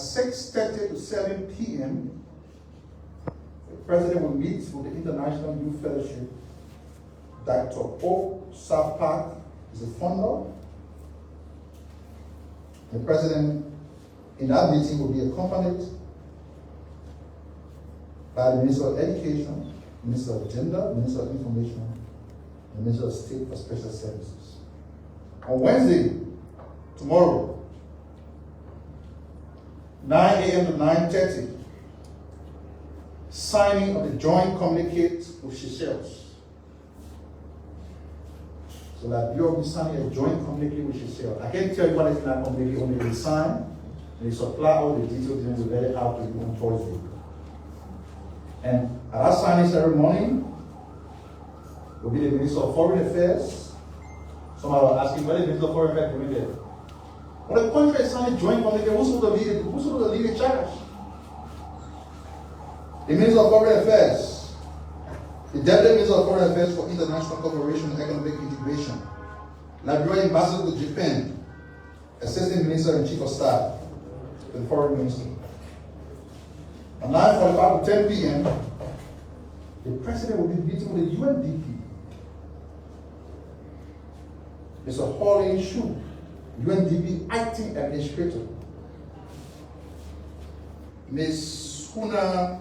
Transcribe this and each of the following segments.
6:30 to 7 p.m., the President will meet with the International Youth Fellowship. Dr. O. South Park is the founder. The President in that meeting will be accompanied by the Minister of Education, Minister of Gender, Minister of Information, and Minister of State for Special Services. On Wednesday, tomorrow, 9 a.m. to 9:30, signing of the joint communique with Seychelles. So Liberia will be signing a joint communique with Seychelles. I can't tell you what is in that communique, only they sign, and they supply all the details, and they let it out to you on Thursday. And at that signing ceremony will be the Minister of Foreign Affairs. Somebody was asking, what is the Minister of Foreign Affairs doing there? When the country is signing joint communique, who's supposed to lead the charge? The Minister of Foreign Affairs, the Deputy Minister of Foreign Affairs for International Cooperation and Economic Integration, Liberia Ambassador to Japan, Assistant Minister and Chief of Staff to the Foreign Minister. At 9:45 to 10 p.m., the President will be meeting with the UNDP. Mr. Hawley Shu, UNDP Acting Administrator. Ms. Huna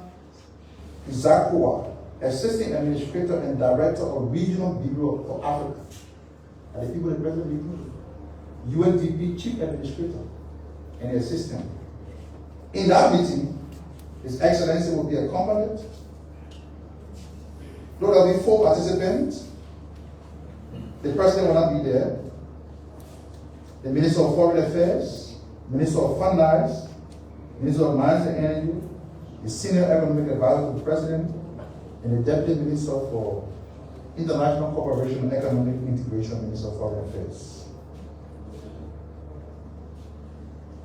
Izakua, Assistant Administrator and Director of Regional Bureau for Africa. And the people the President meeting, UNDP Chief Administrator and Assistant. In that meeting, His Excellency will be accompanied. There will be 4 participants. The President will not be there. The Minister of Foreign Affairs, Minister of Finance, Minister of Mines and Energy, the Senior Economic Advisor to the President, and the Deputy Minister for International Cooperation and Economic Integration, Minister of Foreign Affairs.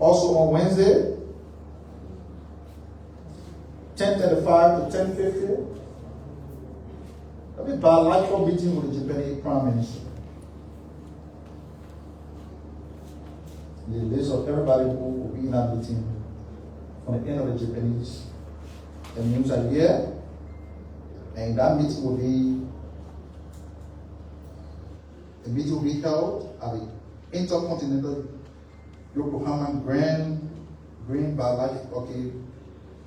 Also on Wednesday, 10:35 to 10:50, there'll be a bilateral meeting with the Japanese Prime Minister. The list of everybody who will be in that meeting from the end of the Japanese news are here, and that meeting will be held at the Intercontinental Yokohama Green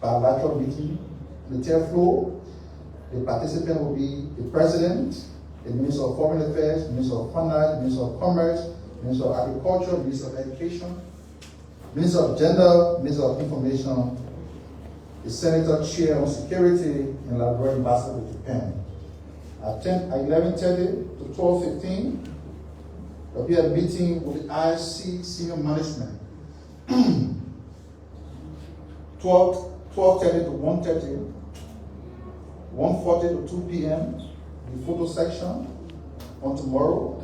bilateral meeting. On the 10th floor, the participant will be the President, the Minister of Foreign Affairs, Minister of Finance, Minister of Commerce, Minister of Agriculture, Minister of Education, Minister of Gender, Minister of Information, the Senator Chair on Security, and Liberia Ambassador to Japan. At 11:30 to 12:15, there will be a meeting with the IC senior management. 12:30 to 1:30, 1:40 to 2 p.m., the photo section on tomorrow.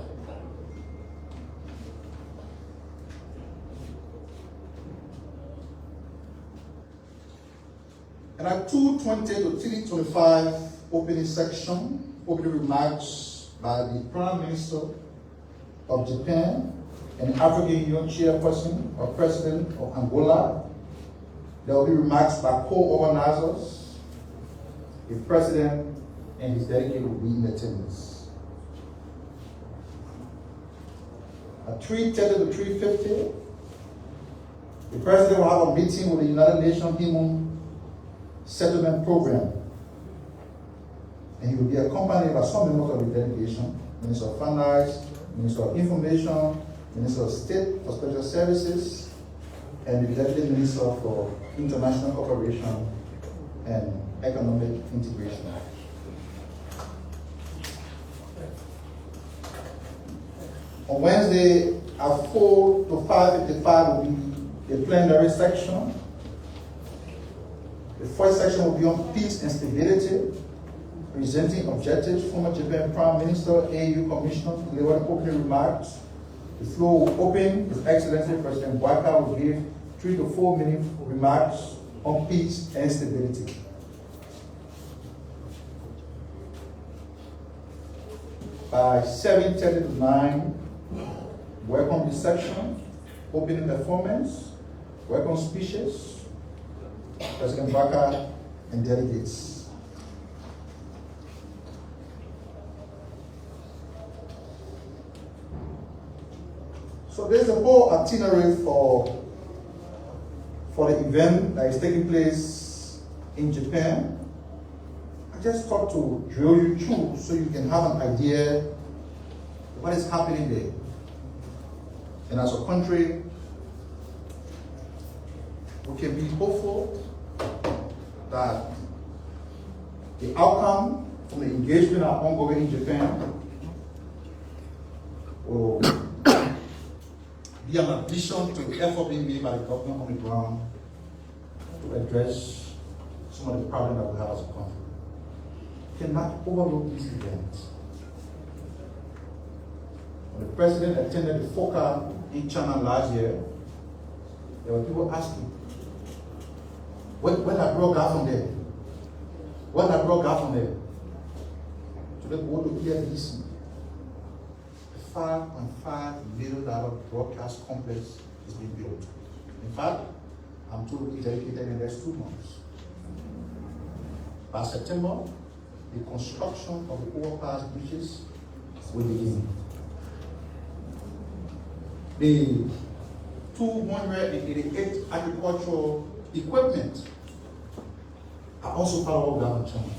And at 2:20 to 3:25, opening section, opening remarks by the Prime Minister of Japan and the African Union Chairperson or President of Angola. There will be remarks by co-organizers. The President and his delegate will be in attendance. At 3:30 to 3:50, the President will have a meeting with the United Nations Human Settlement Program, and he will be accompanied by some members of the delegation, Minister of Finance, Minister of Information, Minister of State for Special Services, and the Deputy Minister for International Cooperation and Economic Integration. On Wednesday at 4 to 5:55 will be the plenary section. The first section will be on peace and stability, presenting objectives. Former Japan Prime Minister, AU Commissioner, delivered opening remarks. The floor will open. His Excellency President Bouaka will give 3 to 4 minute remarks on peace and stability. By 7:30 to 9, welcome reception, opening performance, welcome speeches, President Barker, and delegates. So there's a whole itinerary for the event that is taking place in Japan. I just thought to drill you through so you can have an idea of what is happening there. And as a country, we can be hopeful that the outcome from the engagement that are ongoing in Japan will be an addition to the effort being made by the government on the ground to address some of the problems that we have as a country. We cannot overlook these events. When the president attended the FOCA in China last year, there were people asking, when I broke out from there? When I broke out from there? So they go to EFDC. A $5.5 million broadcast complex is being built. In fact, I'm told it's dedicated in the next 2 months. By September, the construction of the overpass bridges will begin. The 288 agricultural equipment are also part of that China.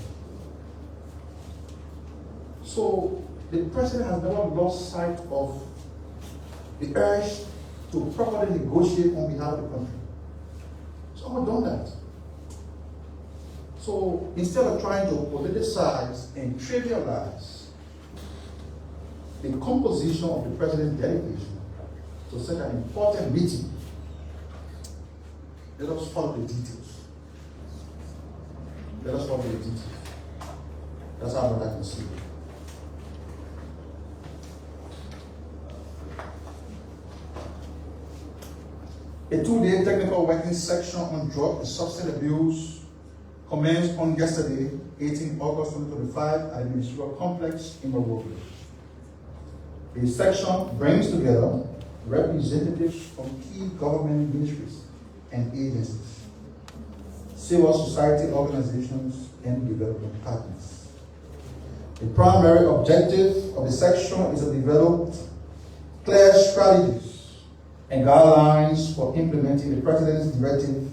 So the president has never lost sight of the urge to properly negotiate on behalf of the country. So I've done that. So instead of trying to politicize and trivialize the composition of the president's delegation to such an important meeting, let us follow the details. Let us follow the details. That's how I can see it. A 2-day technical working section on drug and substance abuse commenced on yesterday, 18 August 2025, at the Ministerial Complex in Monrovia. The section brings together representatives from key government ministries and agencies, civil society organizations, and development partners. The primary objective of the section is to develop clear strategies and guidelines for implementing the President's directive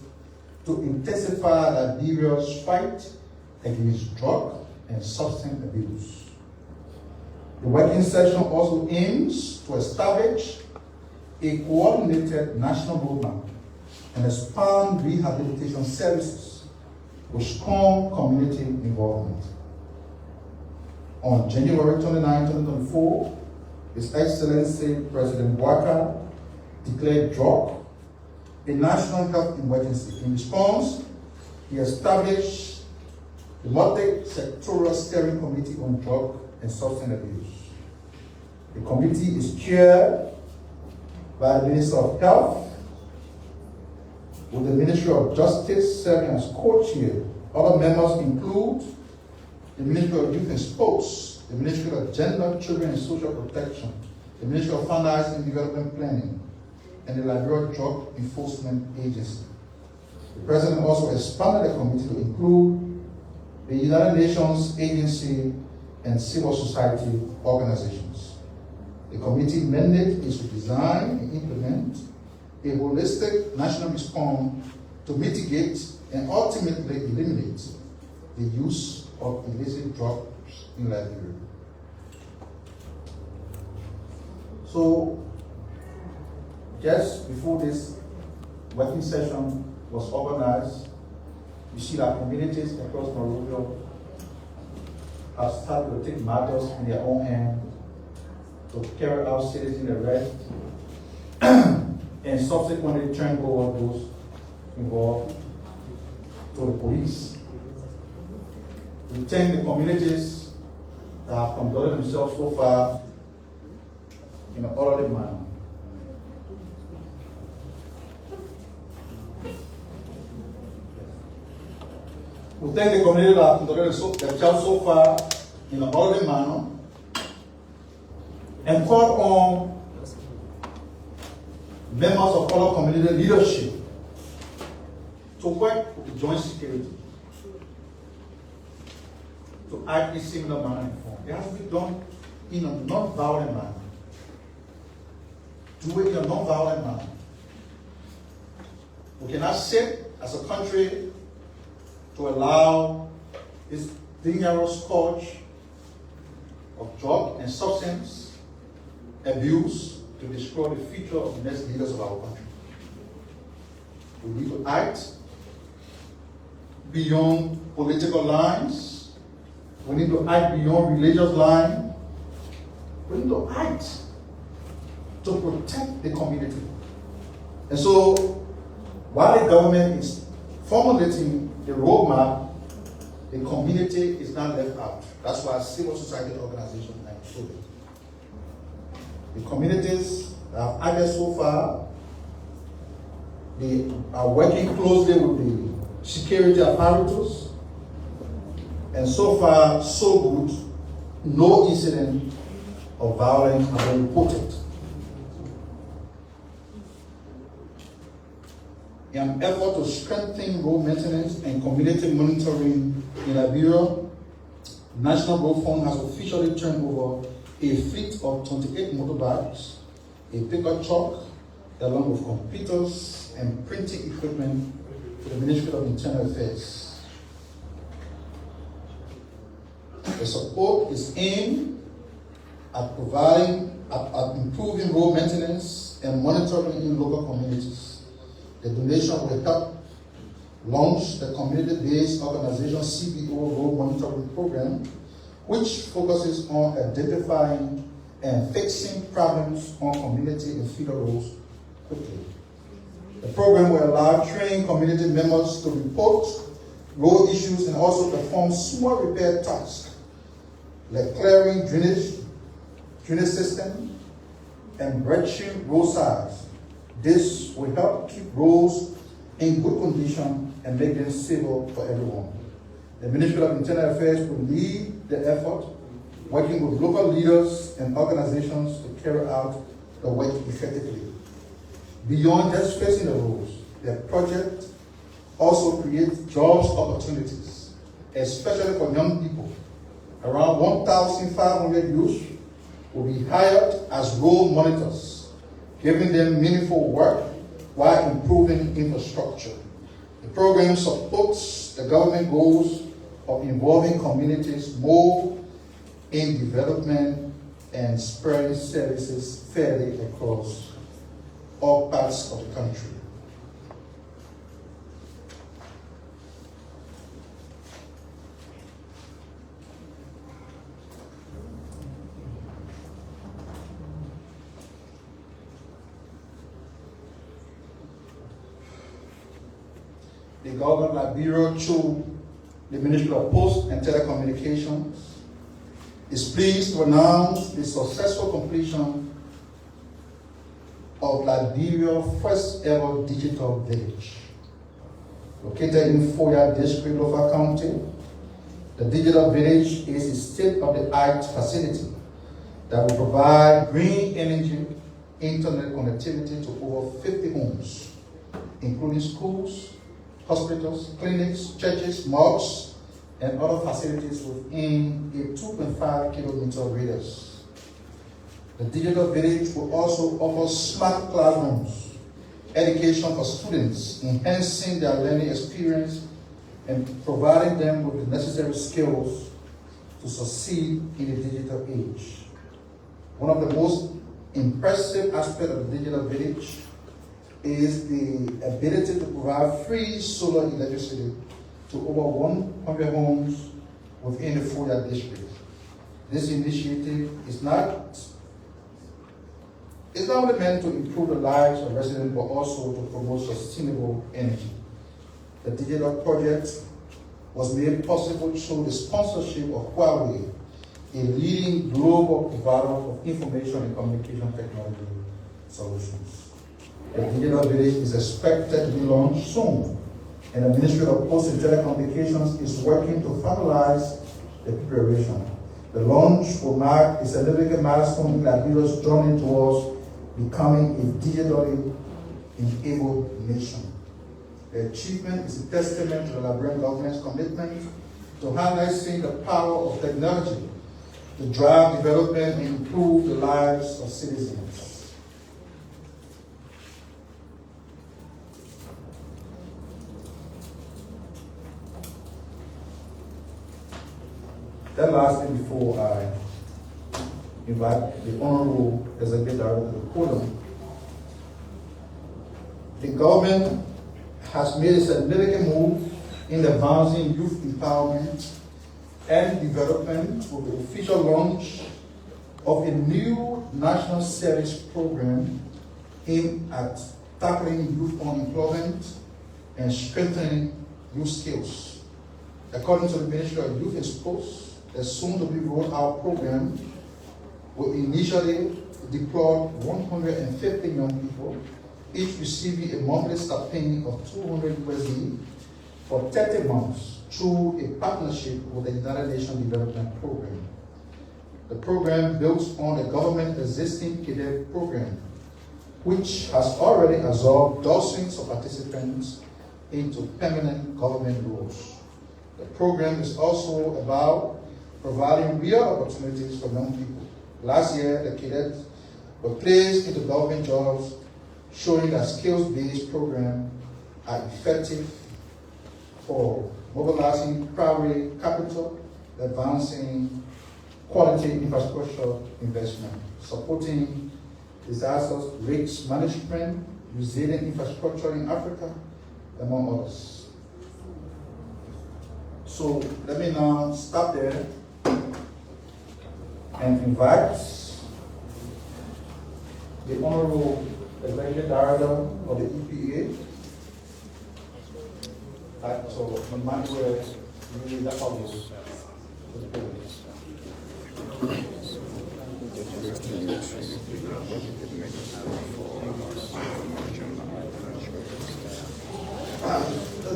to intensify Liberia's fight against drug and substance abuse. The working session also aims to establish a coordinated national roadmap and expand rehabilitation services with strong community involvement. On January 29, 2024, His Excellency President Walker declared drug a national health emergency. In response, he established the multi-sectoral steering committee on drug and substance abuse. The committee is chaired by the Minister of Health, with the Ministry of Justice serving as co-chair. Other members include the Ministry of Youth and Sports, the Ministry of Gender, Children and Social Protection, the Ministry of Finance and Development Planning, and the Liberia Drug Enforcement Agency. The President also expanded the committee to include the United Nations Agency and civil society organizations. The committee mandate is to design and implement a holistic national response to mitigate and ultimately eliminate the use of illicit drugs in Liberia. So, just before this working session was organized, you see that communities across Monrovia have started to take matters in their own hands to carry out citizen arrest and subsequently turn over those involved to the police. We thank the communities that have conducted themselves so far in an orderly manner. We thank the community that have conducted themselves so far in an orderly manner and call on members of other community leadership to work with the joint security, to act in similar manner and form. It has to be done in a non-violent manner. Do it in a non-violent manner. We cannot sit as a country to allow this dangerous scourge of drug and substance abuse to destroy the future of the next leaders of our country. We need to act beyond political lines. We need to act beyond religious lines. We need to act to protect the community. And so, while the government is formulating the roadmap, the community is not left out. That's why civil society organizations are included. The communities that have acted so far, they are working closely with the security apparatus, and so far, so good. No incident of violence have been reported. In an effort to strengthen road maintenance and community monitoring in Liberia, National Road Fund has officially turned over a fleet of 28 motorbikes, a pickup truck, along with computers and printing equipment to the Ministry of Internal Affairs. The support is aimed at at improving road maintenance and monitoring in local communities. The donation will help launch the community-based organization CBO Road Monitoring Program, which focuses on identifying and fixing problems on community and feeder roads quickly. The program will allow trained community members to report road issues and also perform small repair tasks like clearing drainage system and bridging roadsides. This will help keep roads in good condition and make them safer for everyone. The Ministry of Internal Affairs will lead the effort, working with local leaders and organizations to carry out the work effectively. Beyond just fixing the roads, the project also creates jobs opportunities, especially for young people. Around 1,500 youth will be hired as road monitors, giving them meaningful work while improving infrastructure. The program supports the government goals of involving communities more in development and spreading services fairly across all parts of the country. The government of Liberia, through the Ministry of Posts and Telecommunications, is pleased to announce the successful completion of Liberia's first ever digital village. Located in Foya District, Lofa County, the digital village is a state-of-the-art facility that will provide green energy, internet connectivity to over 50 homes, including schools, hospitals, clinics, churches, mosques, and other facilities within a 2.5 kilometer radius. The digital village will also offer smart classrooms, education for students, enhancing their learning experience and providing them with the necessary skills to succeed in the digital age. One of the most impressive aspects of the digital village is the ability to provide free solar electricity to over 100 homes within the Foya district. This initiative is not only meant to improve the lives of residents, but also to promote sustainable energy. The digital project was made possible through the sponsorship of Urey, a leading global provider of information and communication technology solutions. The digital village is expected to be launched soon, and the Ministry of Posts and Telecommunications is working to finalize the preparation. The launch will mark a significant milestone in Liberia's journey towards becoming a digitally enabled nation. The achievement is a testament to the Liberian government's commitment to harnessing the power of technology to drive development and improve the lives of citizens. That last thing before I invite the Honorable Executive Director to the podium. The government has made a significant move in advancing youth empowerment and development with the official launch of a new national service program aimed at tackling youth unemployment and strengthening youth skills. According to the Ministry of Youth and Sports, the soon-to-be rolled-out program will initially deploy 150 young people, each receiving a monthly stipend of $200 for 30 months through a partnership with the United Nations Development Program. The program builds on the government's existing cadet program, which has already absorbed dozens of participants into permanent government roles. The program is also about providing real opportunities for young people. Last year, the cadets were placed into government jobs, showing that skills-based programs are effective for mobilizing primary capital, advancing quality infrastructure investment, supporting disaster risk management, resilient infrastructure in Africa, among others. So let me now stop there and invite the Honorable Executive Director of the EPA, so Emmanuel Urey.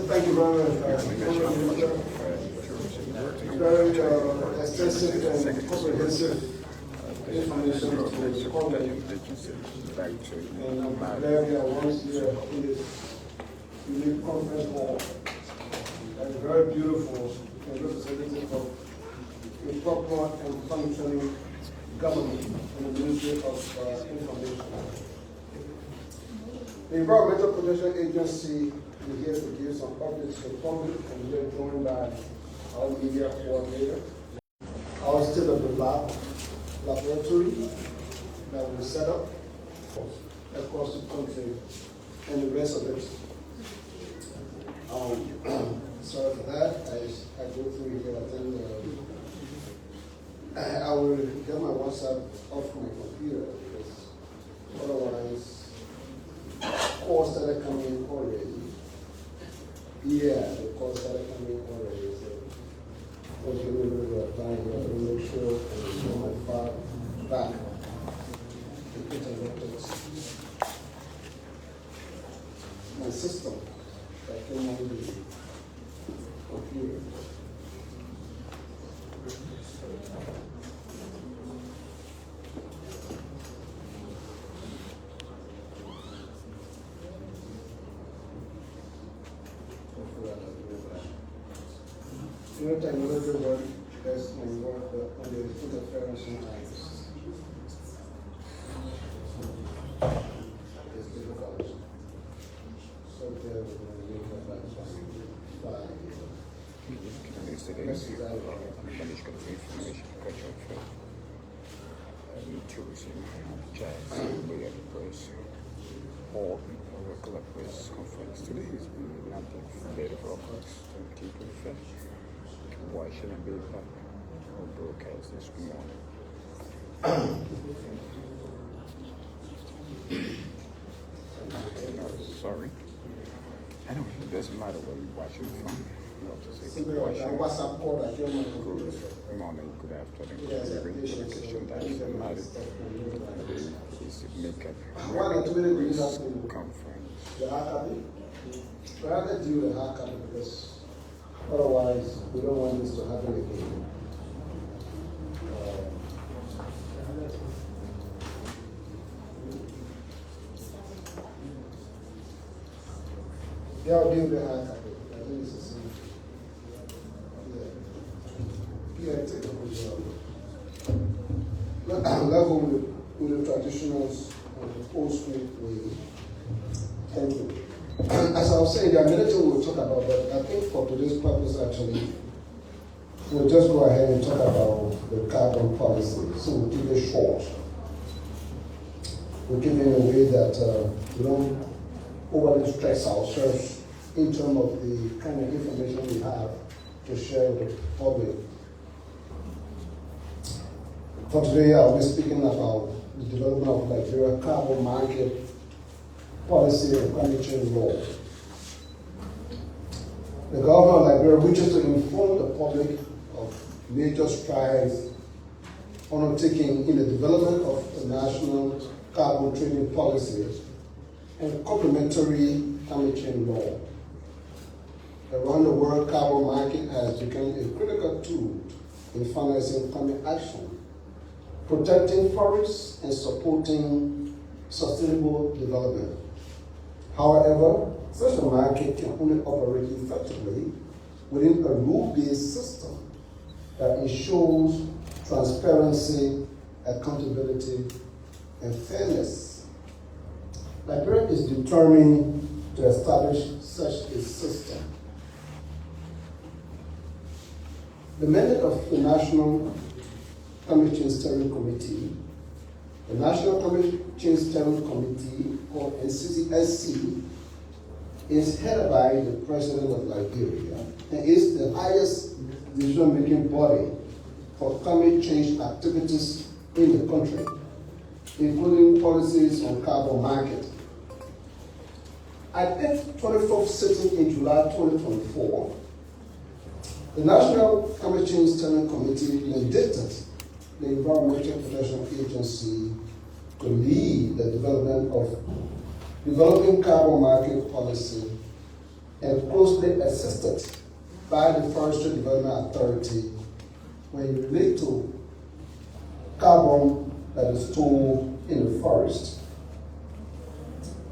Thank you very much. Very extensive and comprehensive information to the public. And I'm glad we are once here in this unique conference hall. And very beautiful and representative of a proper and functioning government and the Ministry of Information. The Environmental Protection Agency is here to give some updates to the public, and we are joined by our media coordinator. Our state of the laboratory that we set up across the country and the rest of it. Sorry for that. I go through here. I will get my WhatsApp off my computer because otherwise, calls started coming in already. Yeah, the calls started coming in already. So I was a little bit of time here to make sure I show my file back. My system that came on the computer. You know, technology work as my work on the interference lines. It's difficult. So there we're going to make that conference today is nothing later for August 2025. Why shouldn't be back or broadcast this morning? Sorry. Anyway, it doesn't matter where you watch it from. WhatsApp call that came on. Good morning, good afternoon, good evening, location, doesn't matter. It's MICAT conference. The hard copy? Rather do the hard copy because otherwise we don't want this to happen again. Yeah, I'll deal with the hard copy. I think it's the same. Yeah, take a picture of it. Level with the traditionals and the old school way. Thank you. As I was saying, there are many things we'll talk about, but I think for today's purpose, actually, we'll just go ahead and talk about the carbon policy. So we'll keep it short. We'll keep it in a way that we don't overly stress ourselves in terms of the kind of information we have to share with the public. For today, I'll be speaking about the development of Liberia carbon market policy and climate change law. The government of Liberia wishes to inform the public of major strides undertaken in the development of the national carbon trading policy and complementary climate change law. Around the world, carbon market has become a critical tool in financing climate action, protecting forests and supporting sustainable development. However, such a market can only operate effectively within a rule-based system that ensures transparency, accountability, and fairness. Liberia is determined to establish such a system. The mandate of the National Climate Change Steering Committee. The National Climate Change Steering Committee, or NCCSC, is headed by the President of Liberia and is the highest decision-making body for climate change activities in the country, including policies on carbon market. At its 24th sitting in July 2024, the National Climate Change Steering Committee mandated the Environmental Protection Agency to lead the development of developing carbon market policy and closely assisted by the Forestry Development Authority when it relates to carbon that is stored in the forest.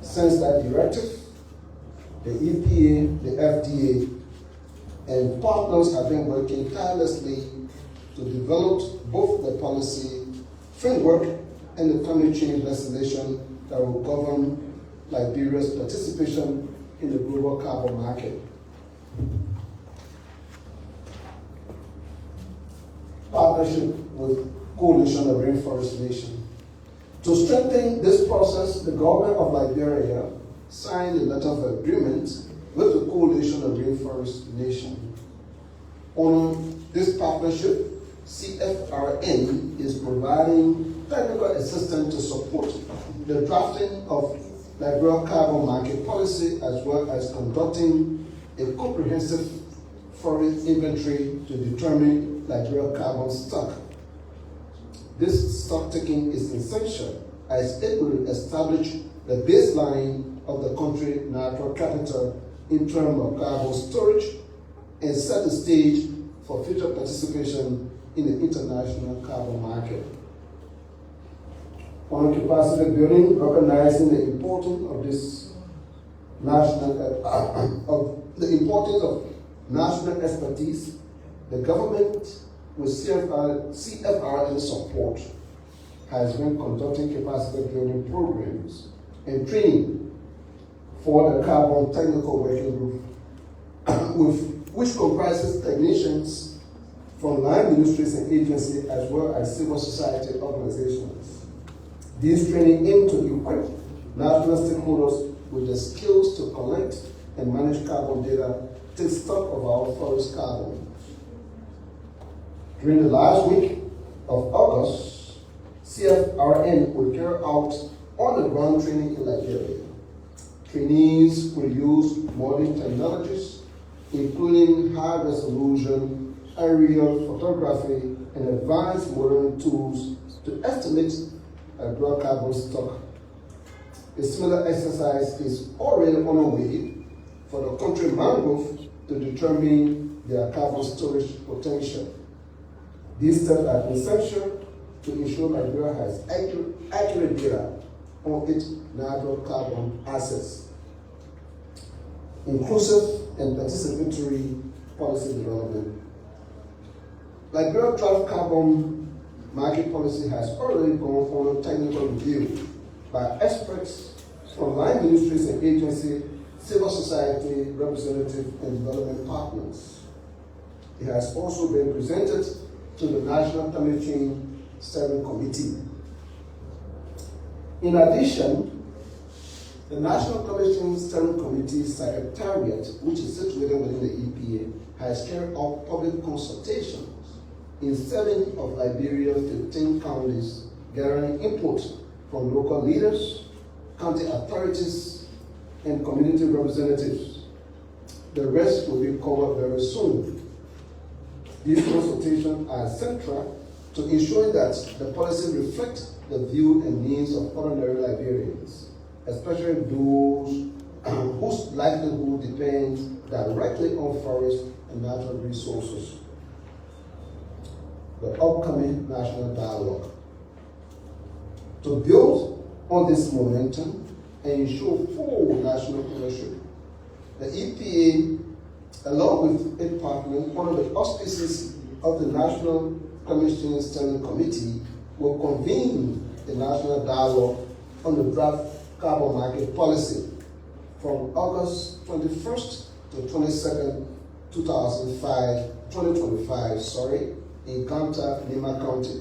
Since that directive, the EPA, the FDA, and partners have been working tirelessly to develop both the policy framework and the climate change legislation that will govern Liberia's participation in the global carbon market. Partnership with Coalition of Rainforest Nations. To strengthen this process, the government of Liberia signed a letter of agreement with the Coalition of Rainforest Nations. On this partnership, CFRN is providing technical assistance to support the drafting of Liberia carbon market policy, as well as conducting a comprehensive forest inventory to determine Liberia carbon stock. This stock taking is essential as it will establish the baseline of the country's natural capital in terms of carbon storage and set the stage for future participation in the international carbon market. On capacity building, recognizing the importance of this national national expertise, the government, with CFRN support, has been conducting capacity building programs and training for the Carbon Technical Working Group, which comprises technicians from line ministries and agencies as well as civil society organizations. These training aim to equip national stakeholders with the skills to collect and manage carbon data, take stock of our forest carbon. During the last week of August, CFRN will carry out on-the-ground training in Liberia. Trainees will use modern technologies, including high-resolution aerial photography and advanced modern tools to estimate Liberia carbon stock. A similar exercise is already underway for the country mangrove to determine their carbon storage potential. These steps are essential to ensure Liberia has accurate data on its natural carbon assets. inclusive and participatory policy development. Liberia draft carbon market policy has already gone for technical review by experts from line ministries and agencies, civil society representatives, and development partners. It has also been presented to the National Climate Change Steering Committee. In addition, the National Climate Change Steering Committee Secretariat, which is situated within the EPA, has carried out public consultations in 7 of Liberia's 15 counties, gathering input from local leaders, county authorities, and community representatives. The rest will be covered very soon. These consultations are central to ensuring that the policy reflects the view and needs of ordinary Liberians, especially those whose livelihood depends directly on forests and natural resources. The upcoming national dialogue. To build on this momentum and ensure full national ownership, the EPA, along with its partners, one of the auspices of the National Climate Change Steering Committee, will convene the national dialogue on the draft carbon market policy from August 21st to 22nd, 2025, in Nimba County.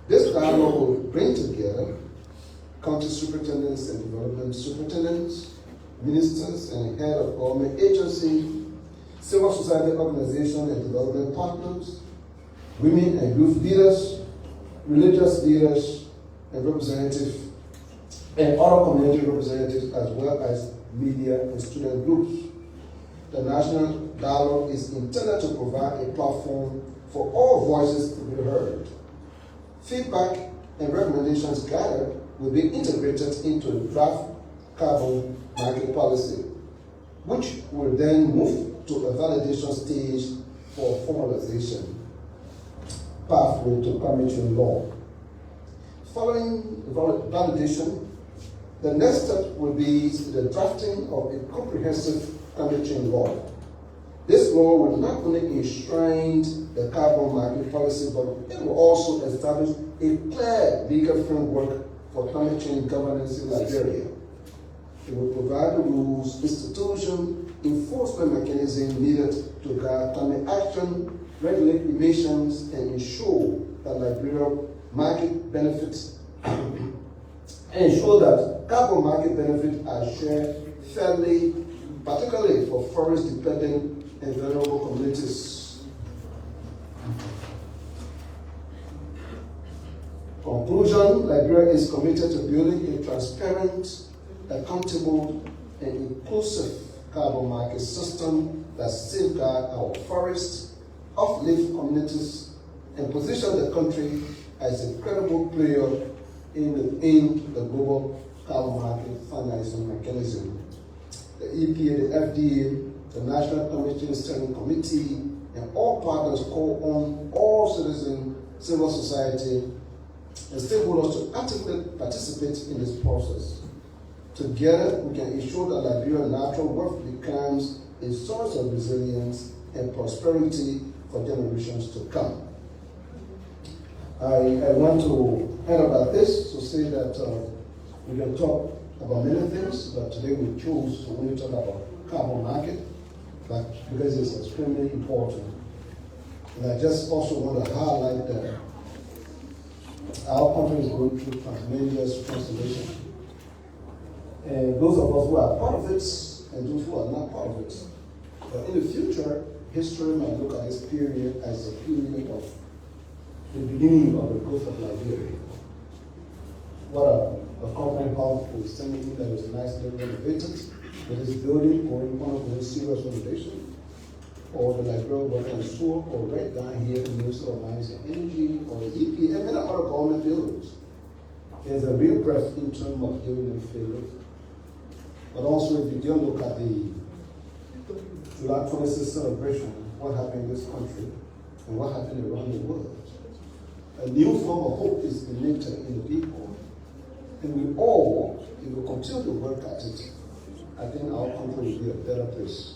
This dialogue will bring together county superintendents and development superintendents, ministers and head of government agency, civil society organization and development partners, women and youth leaders, religious leaders and representatives, and other community representatives, as well as media and student groups. The national dialogue is intended to provide a platform for all voices to be heard. Feedback and recommendations gathered will be integrated into the draft carbon market policy, which will then move to a validation stage for formalization. Pathway to climate change law. Following validation, the next step will be the drafting of a comprehensive climate change law. This law will not only enshrine the carbon market policy, but it will also establish a clear legal framework for climate change governance in Liberia. It will provide the rules, institution, enforcement mechanism needed to guide climate action, regulate emissions, and ensure that Liberia market benefits and ensure that carbon market benefits are shared fairly, particularly for forest-dependent and vulnerable communities. Conclusion, Liberia is committed to building a transparent, accountable, and inclusive carbon market system that safeguards our forests, uplift communities, and position the country as a credible player in the global carbon market financing mechanism. The EPA, the FDA, the National Climate Change Steering Committee, and all partners call on all citizens, civil society, and stakeholders to actively participate in this process. Together, we can ensure that Liberia's natural wealth becomes a source of resilience and prosperity for generations to come. I want to end about this to say that we can talk about many things, but today we chose to only talk about carbon market, but because it's extremely important. And I just also want to highlight that our country is going through tremendous transformation. And those of us who are part of it and those who are not part of it. But in the future, history might look at this period as a period of the beginning of the growth of Liberia. What a company house with something that was nicely renovated, with this building going on serious renovation, or the Liberia Water and Sewer, or right down here in the Ministry of Mines and Energy, or the EPA, and many other government buildings. There's a real breath in terms of giving them favor. But also, if you do look at the July 26th celebration, what happened in this country and what happened around the world, a new form of hope is ignited in the people. And we all, if we continue to work at it, I think our country will be a better place.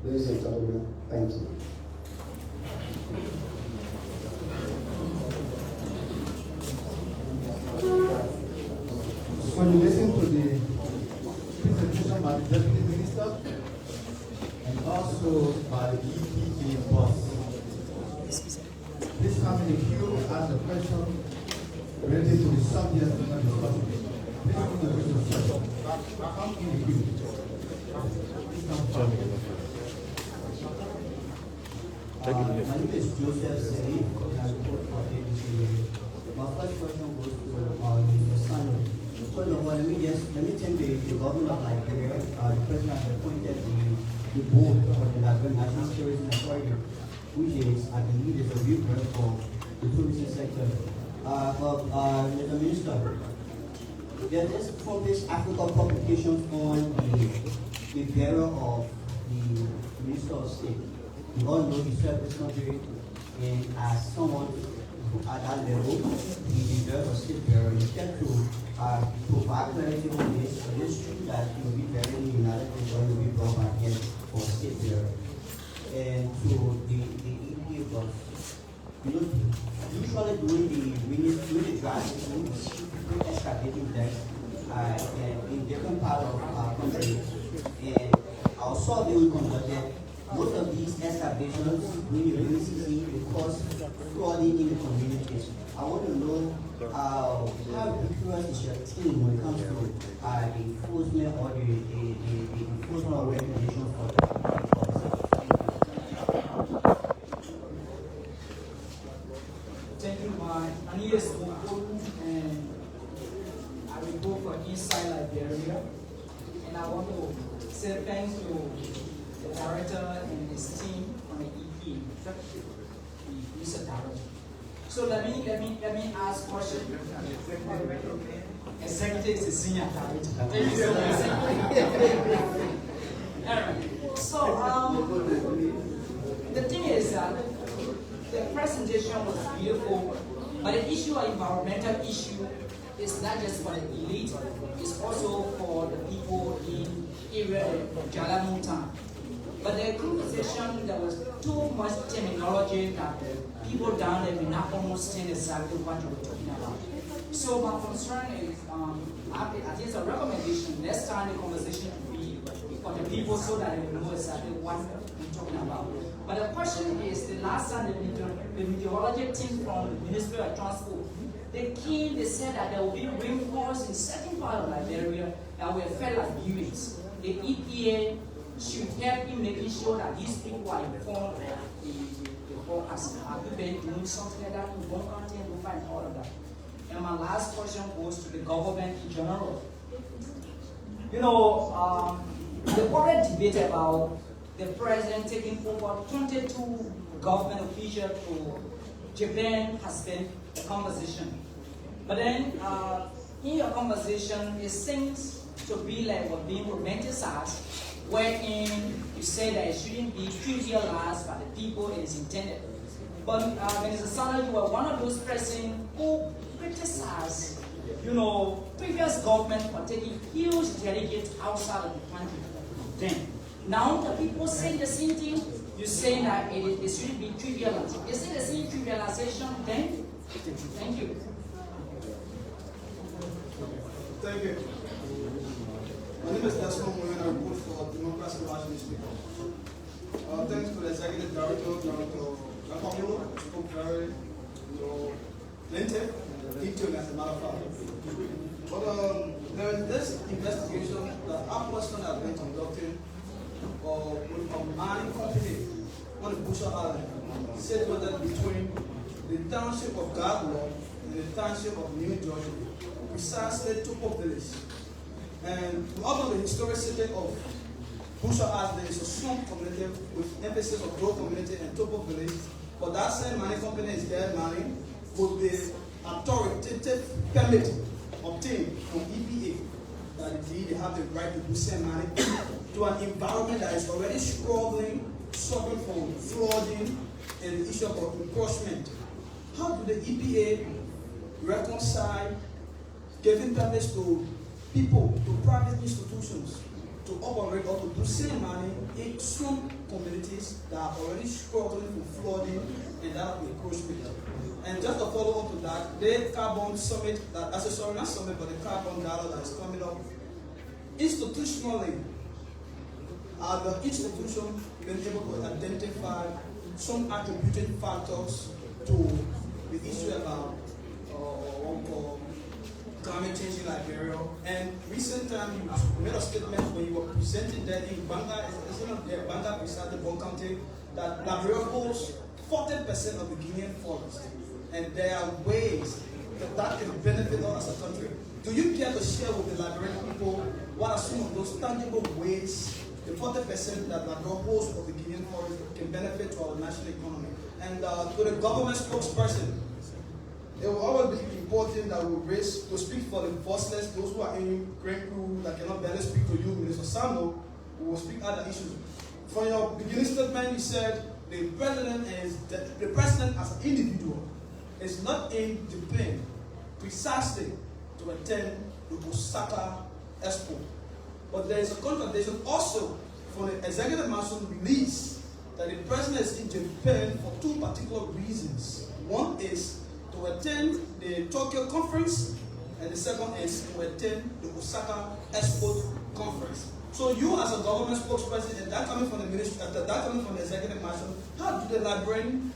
Ladies and gentlemen, thank you. When you listen to the presentation by the Deputy Minister and also by the EPA boss, please come in the queue and ask a question related to the subject we are discussing. Please come in the queue. Come in the queue. My name is Joseph Seri, and I report for ABC. My first question goes to Mr. Samuel. First of all, let me thank the government of Liberia. The president has appointed the board for the Liberian National Security Authority, which is, I believe, is a real work for the tourism sector. Mr. Minister, there is from this African publications on the bearer of the Minister of State. We all know he served this country, and as someone who at that level, he deserves a state bearer. Instead to provide clarity on this, it is true that he will be buried in the United States or he will be brought back here for a state bearer. And so the EPA was, usually during the draft, we see people excavating them in different parts of our country. And our survey we conducted, most of these excavations during the rainy season because flooding in the communities. I want to know how rigorous is your team when it comes to the enforcement or the enforcement of regulations for the Thank you, my name is Mokolu, and I will go for Inside Liberia. And I want to say thanks to the director and his team on the EP, Mr. Director. So let me ask question. Executive is a senior director. Thank you so much. All right. So the thing is that the presentation was beautiful, but the issue of environmental issue is not just for the elite, it's also for the people in area Jalamu town. But the conversation, there was too much terminology that the people down there may not understand exactly what you were talking about. So my concern is, I think it's a recommendation, next time the conversation to be for the people so that they will know exactly what we're talking about. But the question is, the last time the meteorology team from the Ministry of Transport, they said that there will be rainfalls in certain part of Liberia that will affect like units. The EPA should help in making sure that these people are informed of the forecast. Have you been doing something like that in one country and find all of that? And my last question goes to the government in general. You know, the current debate about the president taking over 22 government officials to Japan has been a conversation. But then, in your conversation, it seems to be like what being romanticized, wherein you say that it shouldn't be trivialized by the people it is intended. But Mr. Sanders, you were one of those persons who criticized, you know, previous government for taking huge delegates outside of the country. Then, now the people say the same thing. You say that it shouldn't be trivialized. Is it the same trivialization then? Thank you. Thank you. My name is Desmond Moyen, I report for Democracy Watch newspaper. Thanks to the executive director, Dr. Who spoke very, lengthy, detailed as a matter of fact. But there is this investigation that our person has been conducting with a mining company on the Bushel Island, situated between the township of Gaglo and the township of New Jersey, precisely Topo Village. And although the historicity of Bushel Island is a strong community with emphasis of rural community and Topo Village, but that same mining company is there mining with the authoritative permit obtained from EPA that they have the right to do same mining to an environment that is already struggling, suffering from flooding and the issue of encroachment. How do the EPA reconcile giving permits to people, to private institutions, to operate or to do same money in some communities that are already struggling for flooding and that encroachment. And just to follow up to that, the carbon summit, not summit, but the carbon dialogue that is coming up, institutionally, are the institution been able to identify some attributing factors to the issue about climate change in Liberia? And recent time you made a statement when you were presenting that in Banga, Banga beside the Bon County, that Liberia holds 40% of the Guinean forest. And there are ways that can benefit us as a country. Do you care to share with the Liberian people what are some of those tangible ways the 40% that Liberia holds of the Guinean forest can benefit to our national economy? And to the government spokesperson, it will always be important that we raise to speak for the voiceless, those who are in great crew that cannot barely speak to you, Minister Sando, who will speak other issues. From your beginning statement, you said the president as an individual is not in the plane precisely to attend the Osaka Expo. But there is a contradiction also from the executive marshal release that the president is in Japan for two particular reasons. One is to attend the Tokyo conference, and the second is to attend the Osaka Expo conference. So you as a government spokesperson, and that coming from the ministry, that coming from the executive marshal, how do the Liberian,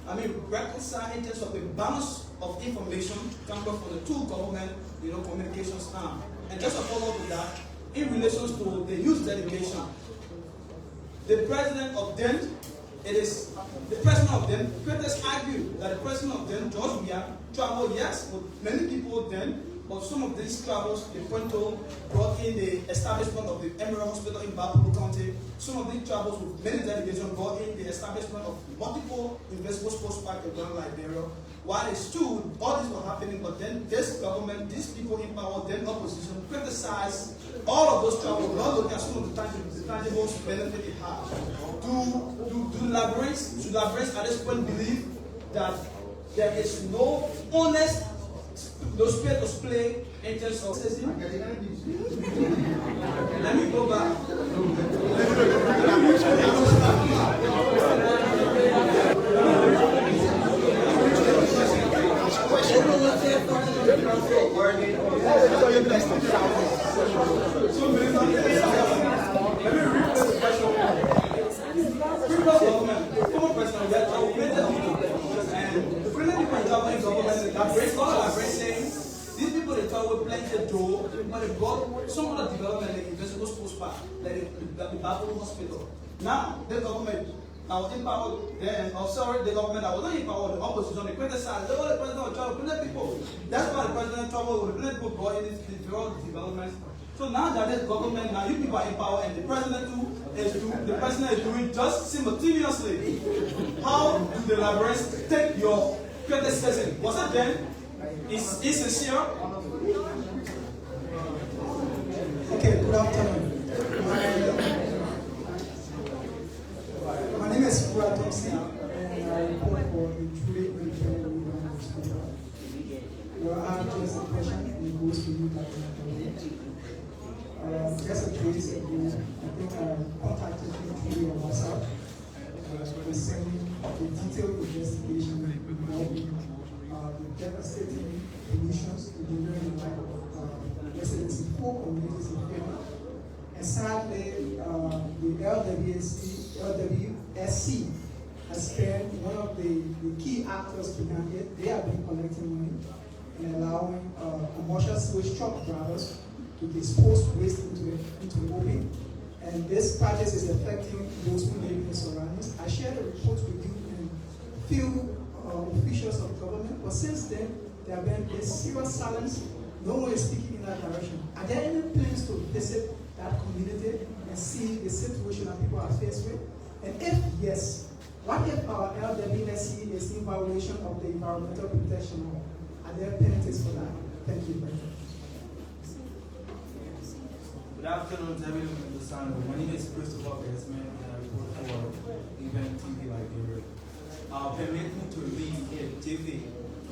reconcile in terms of a balance of information coming from the two government, communications arm? And just a follow-up to that, in relation to the youth delegation, the president of then, critics argue that the president of then, George Weah, traveled, yes, with many people then, but some of these travels, the Puerto brought in the establishment of the Emerald Hospital in Bapulo County. Some of these travels with many delegations brought in the establishment of multiple investable sports parks around Liberia. While it's true, all this was happening, but then this government, these people in power, then opposition, criticized all of those travels, not looking at some of the tangible benefit it has. Do Liberians at this point believe that there is no honest spirit of play in terms of system? Let me go back. These people they talk with plenty of dough, but they got some of the development like invisible sports park, like the Bapulo Hospital. Now the government, I was in power then, the government, I was not in power, the opposition, they criticized, the president was trying to plenty people. That's why the president trouble with plenty people brought in the development. So now that this government, now you people are in power, and the president is doing just simultaneously. How do the Liberians take your criticism? Was it then? Is sincere? Okay, good afternoon. My name is Urey and I report for the Urey independent newspaper. I have just a question, and it goes to you, just a few days ago, I think I contacted you on WhatsApp concerning the detailed investigation involving the devastating emissions to the very life of residents in 4 communities in Kenya. And sadly, the LWSC has been one of the key actors behind it. They have been collecting money and allowing commercial sewage truck drivers to dispose waste into the open. And this practice is affecting those who live in the surroundings. I shared a report with you and few officials of government, but since then, there have been a serious silence. No one is speaking in that direction. Are there any plans to visit that community and see the situation that people are faced with? And if yes, what if our LWSC is in violation of the environmental protection law? Are there penalties for that? Thank you very much. Good afternoon to everyone. My name is Christopher Besman, and I report for Event TV Liberia. Permit me to read here briefly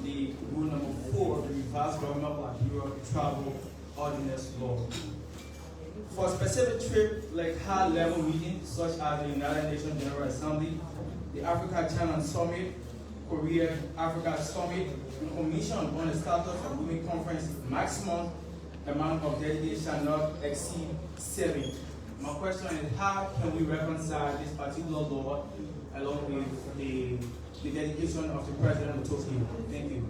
the rule number 4 of the revised government of Liberia travel ordinance law. For a specific trip like high-level meetings such as the United Nations General Assembly, the Africa-China Summit, Korea Africa Summit, the Commission on the Status of Women Conference, maximum amount of delegates shall not exceed 7. My question is, how can we reconcile this particular law along with the dedication of the President of Tokyo? Thank you.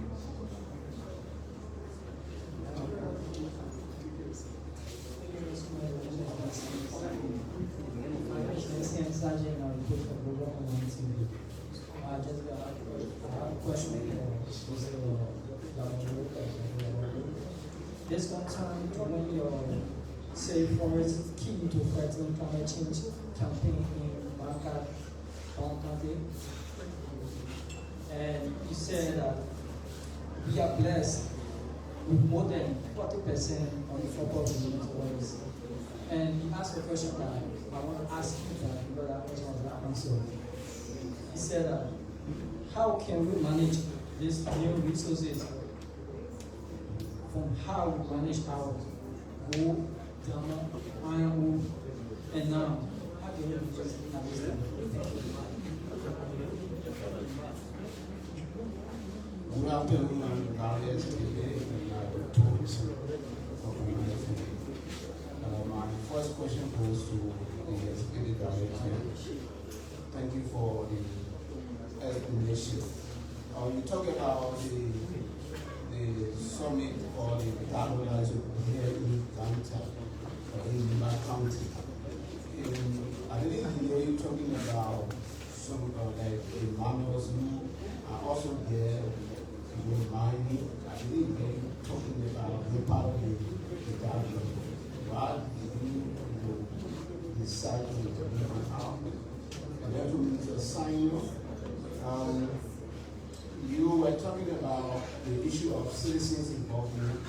This concern when you say forest key to fighting climate change campaign in MICAT County, and you said that we are blessed with more than 40% of the football community. And he asked a question that I want to ask you that because that question was not answered. He said, how can we manage these new resources from how we manage our wood, diamond, iron wood, and now how can we just manage them? Good afternoon, and Valiant today, and talks of my first question goes to the Executive Director. Thank you for the explanation. You talk about the summit or the Dagola here in Ganta, in Nimba County. I didn't hear you talking about some like the manuals who are also there. You remind me, I didn't hear you talking about the part of the Dagola. Why did you decide to bring it out? And that means a sign off. You were talking about the issue of citizens' involvement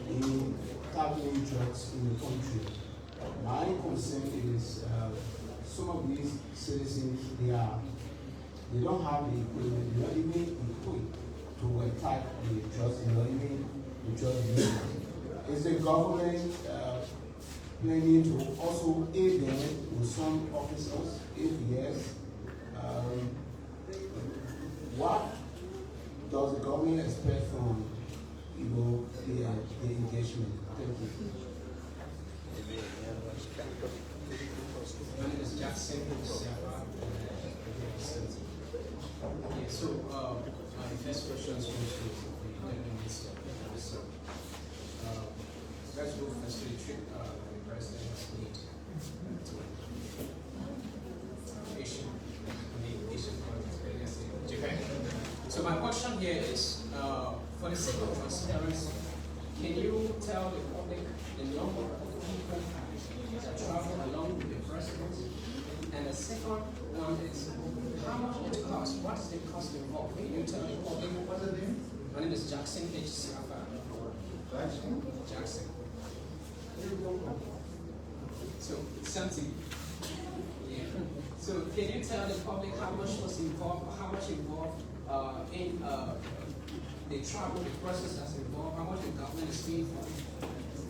in tackling drugs in the country. My concern is some of these citizens, they don't have the equipment, they're not even equipped to attack the drugs, they're not even the drug users. Is the government planning to also aid them with some officers? If yes, what does the government expect from the engagement? Thank you. My name is Jackson. So my first question is going to the minister. Let's go first to the trip the president has made to Asian countries, Japan. So my question here is, for the sake of transparency, can you tell the public the number of people that travel along with the president? And the second one is, how much it costs? What is the cost involved? Can you tell the public? What's the name? My name is Jackson H. Siafa. Jackson. So, something. Yeah. So, can you tell the public how much was involved, how much involved in the travel, the process that's involved, how much the government is paying for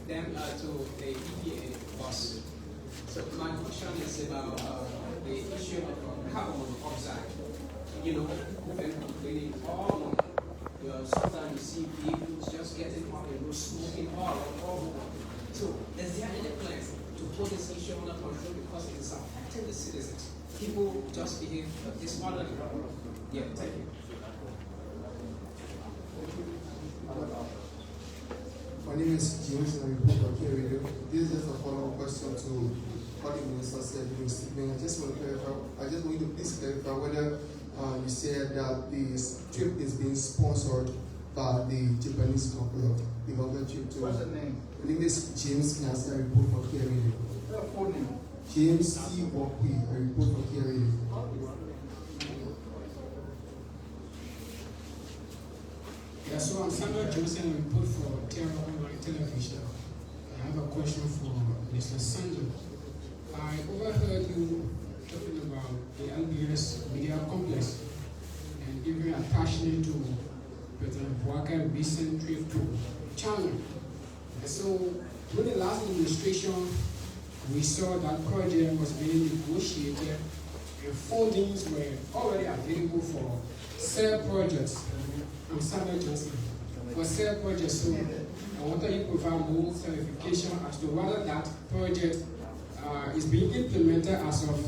them to the EPA bus? So, my question is about the issue of carbon monoxide. You know, when all sometimes you see vehicles just getting on the road, smoking all over. So, is there any plan to put this issue under control because it is affecting the citizens? People just behave disorderly. Yeah, thank you. My name is James and I report from K Radio. This is just a follow-up question to what the minister said in his statement. I just want you to please clarify whether you said that this trip is being sponsored by the Japanese government. The government trip to. What's the name? My name is James Nasa, I report for K Radio. What's the full name? James C. Walkley, I report for K Radio. Yeah, so I'm Samuel Johnson, I report for Terra Online Television. I have a question for Mr. Sanjo. I overheard you talking about the LBS media complex and giving attachment to President Buaka's recent trip to China. And so, with the last administration, we saw that project was being negotiated and fundings were already available for cell projects. I'm Samuel Johnson. For cell projects, so I wanted you to provide more clarification as to whether that project is being implemented as of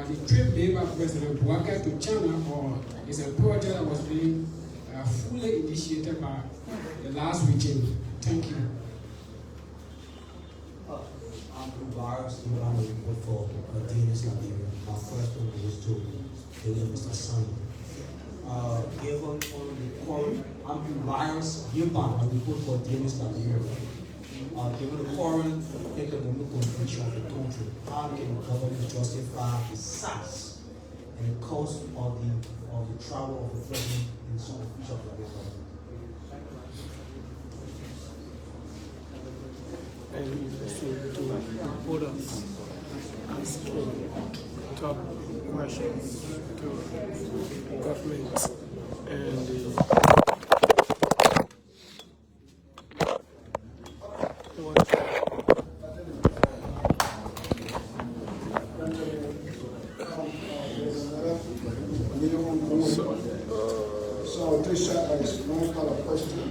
the trip made by President Buhari to China, or is a project that was being fully initiated by the last regime. Thank you. I'm embarrassed to run a report for DNS Liberia. My first one goes to Mr. Sunny. Given on the current, I'm embarrassed, given a report for DNS Liberia. Given the current economic condition of the country, how can the government justify the size and the cost of the travel of the president in some official Liberia? And to put us asking top questions to government and the So this is one kind of question.